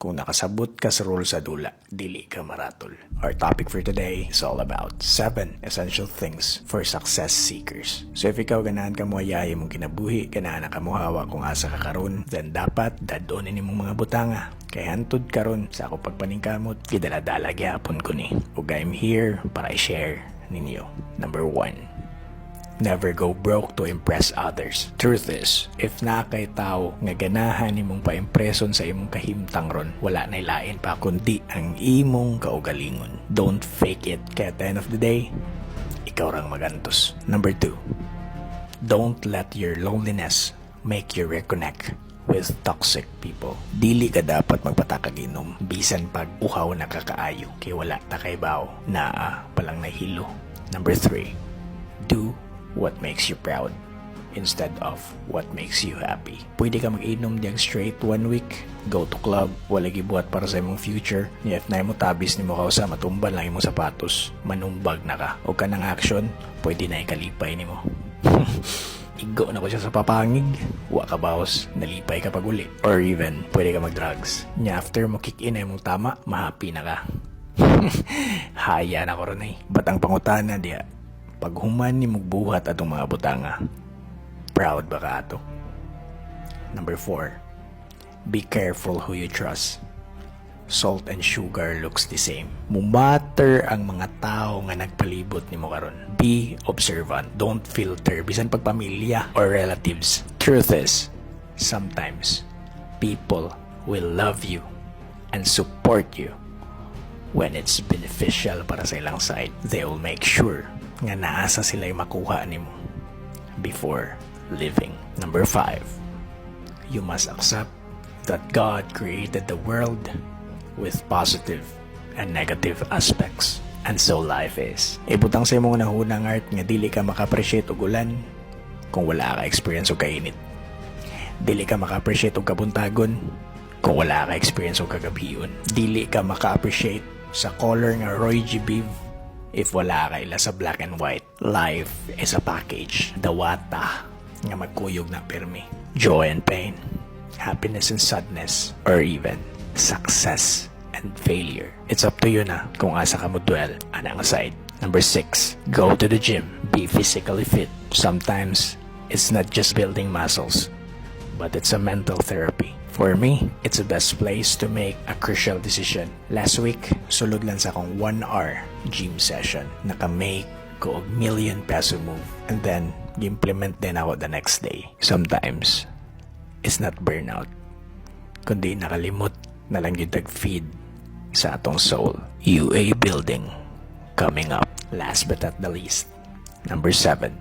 Kung nakasabot ka sa rule sa dula, dili ka maratol. Our topic for today is all about 7 essential things for success seekers. So if ikaw ganahan ka mo ayahe mong kinabuhi, ganahan ka mo hawa kung asa ka karon, then dapat dadonin mong mga butanga. Kay hantod karon sa ako pagpaningkamot, gidaladala gyapon ko ni. Ug I'm here para i-share ninyo. Number 1. Never go broke to impress others. Truth is, if na kay tao nga ganahan nimong paimpreson sa imong kahimtang ron, wala na ilain pa kundi ang imong kaugalingon. Don't fake it. Kaya at the end of the day, ikaw rang magantos. Number 2. Don't let your loneliness make you reconnect with toxic people. Dili ka dapat magpatakag-inom bisan pag uhaw na kakaayo kay wala ta kay bao naa palang nahilo. Number 3. Do what makes you proud instead of what makes you happy. Pwede ka mag-inom diyang straight 1 week, go to club, wala gibuhat para sa imong future. If na mo tabis ni mo kausa, matumban lang imong sapatos, manumbag na ka. O ka ng action, pwede na ikalipay ni mo. Igo na ko siya sa papangig, wa ka baos, nalipay ka pag uli. Or even, pwede ka mag-drugs. Nya after mo kick in ay mong tama, mahappy na ka. Haya na ko ron eh. Ba't ang pangutana diya? Pag human ni magbuhat atong mga butanga, proud ba ka ato? Number 4. Be careful who you trust. Salt and sugar looks the same. Mumatter ang mga tao nga nagpalibot ni mo karon. Be observant. Don't filter. Bisan pag pamilya or relatives. Truth is, sometimes people will love you and support you when it's beneficial para sa ilang side. They will make sure nga naasa sila'y makuha nimo before living. Number 5. You must accept that God created the world with positive and negative aspects. And so life is. Ibutang sa imong nahunang art nga dili ka maka-appreciate og ulan kung wala ka experience og kainit. Dili ka maka-appreciate og kabuntagon kung wala ka experience og kagabion. Dili ka maka-appreciate sa color nga Roy G. Biv if wala ka ila sa black and white. Life is a package. Dawata nga magkuyog na pirmi. Joy and pain, happiness and sadness, or even success and failure. It's up to you na kung asa ka mo dwell anang side. Number 6. Go to the gym. Be physically fit. Sometimes, it's not just building muscles, but it's a mental therapy. For me, it's the best place to make a crucial decision. Last week, sulod lang sa akong 1 hour gym session. Naka-make ko og ₱1,000,000 move. And then, implement din ako the next day. Sometimes, it's not burnout, kundi nakalimot na lang yung tag-feed sa atong soul. UA building coming up. Last but not the least, number 7.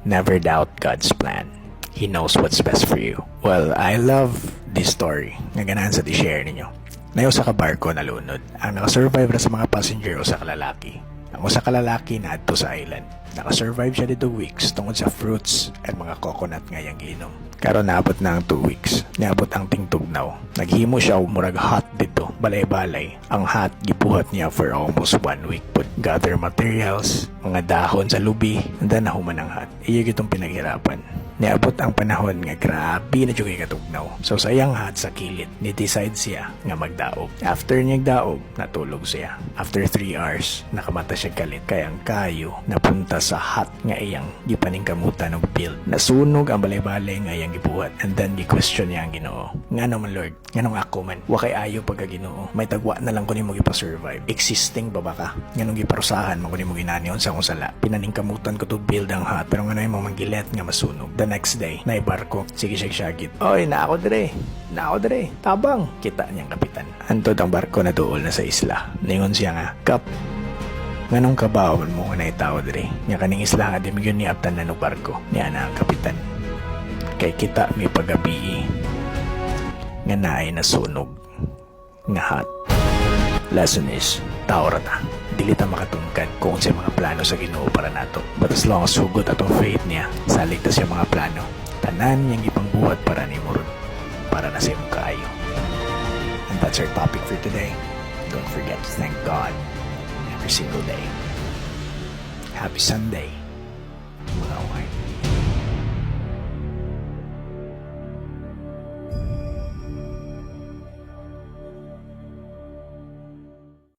Never doubt God's plan. He knows what's best for you. Well, I love this story nga ganahan sa i-share ninyo. Nayo sa kabarko na lunod. Ang nakasurvive na sa mga passenger o sa kalalaki. Ang usa ka lalaki na adto sa island. Nakasurvive siya dito weeks tungod sa fruits at mga coconut nga yang giinom. Karon naabot na ang 2 weeks. Naabot ang tingtugnaw. Naghimo siya og murag hot dito, balay-balay. Ang hot gibuhat niya for almost 1 week. Put gather materials, mga dahon sa lubi, and then nahuman ang hot. Iyo gitong pinaghirapan. Niabot ang panahon nga grabe na jud katugnaw. So sayang hat sa kilid, ni-decide siya nga magdaog. After niya daog, natulog siya. After 3 hours, nakamata siya kalit. Kaya ang kayo napunta sa hot nga iyang gipaningkamutan og build. Nasunog ang balay-balay nga iyang gibuhat. And then gi-question niya ang Ginoo. Ngano man Lord, nganong ako man, wa kay ayo pagka Ginoo. May tagwa na lang ko nimo gipa-survive. Existing ba ka? Nganong giparusahan mo ko nimo ginanion sa akong sala. Pinaningkamutan ko to build ang hot, pero nganoy mo manggilet nga masunog. Next day, naibarko. Sige, syagit. Oy, na ako dire. Tabang. Kita niyang kapitan. Antod ang barko na dool na sa isla. Ningon siya nga, Kap, nganong kabawan mo na itao dire? Nya kaning isla nga, di migyon ni aptan na no barko. Niya na ang kapitan. Kay kita may pagabi. Nga naay nasunog. Nga hot. Lesson is, tao rata. Dili ta makatungkad kung sa mga plano sa Ginoo para nato. But as long as hugot atong faith niya, salig ta siya mga plano. Tanan niyang ipangbuhat para ni mo ron. Para na sa imong kaayo. And that's our topic for today. Don't forget to thank God every single day. Happy Sunday, mga away.